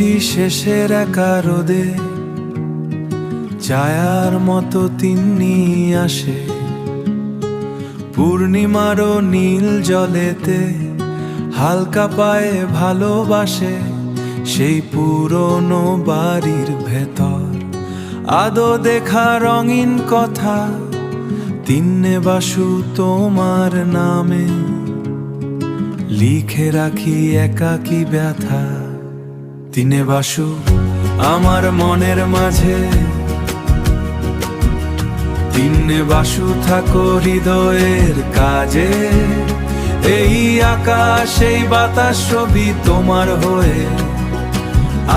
বৃষ্টি শেষের একা রোদে ছায়ার মতো তিন্নি আসে, পূর্ণিমারও নীল জলেতে হালকা পায়ে ভালোবাসে। সেই পুরনো বাড়ির ভেতর আদো দেখা রঙিন কথা, তিন্নে বাসু তোমার নামে লিখে রাখি একাকী ব্যথা। তিনে বাসু আমার মনের মাঝে, তিনে বাসু থাকো হৃদয়ের কাজে। এই আকাশ এই বাতাস সবই তোমার হয়ে,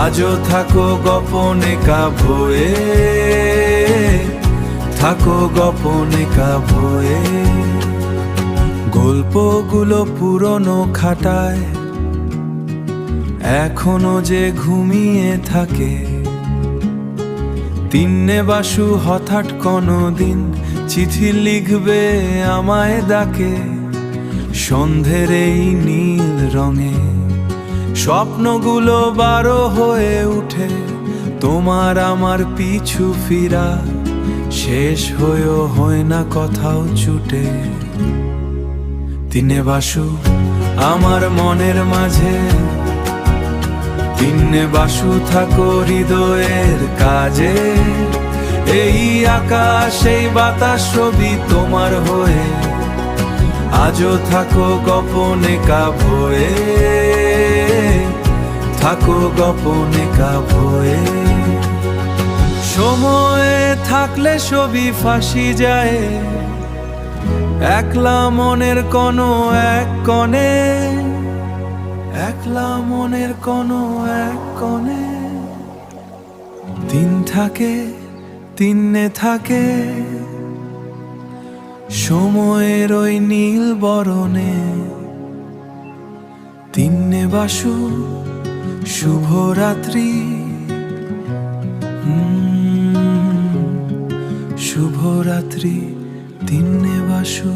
আজও থাকো গোপনে কাভয়ে, থাকো গোপনে কাভয়ে। গল্পগুলো পুরনো খাটায় এখনো যে ঘুমিয়ে থাকে। তিন্নে বাসু হঠাৎ কোনো দিন চিঠি লিখবে আমায় ডাকে। সন্ধ্যের এই নীল রঙে স্বপ্নগুলো বারো হয়ে উঠে, তোমার আমার পিছু ফিরা শেষ হয়েও হয় না কোথাও ছুটে। তিনে বাসু আমার মনের মাঝে, তিন্নে বাসু থাকো হৃদয়ের কাজে। এই আকাশ এই বাতাস সবই তোমার হয়ে, আজও থাকো গোপনে কাভয়ে, থাকো গোপনে কাভয়ে। সময়ে থাকলে সবই ফাঁসি যায়, একলা মনের কোনো এক কোণে, একলা মনের কোনো এক কোণে। দিন থাকে তিন্নে থাকে সময়ের ওই নীল বরণে। তিন্নে বাসু শুভরাত্রি, শুভরাত্রি তিন্নে বাসু।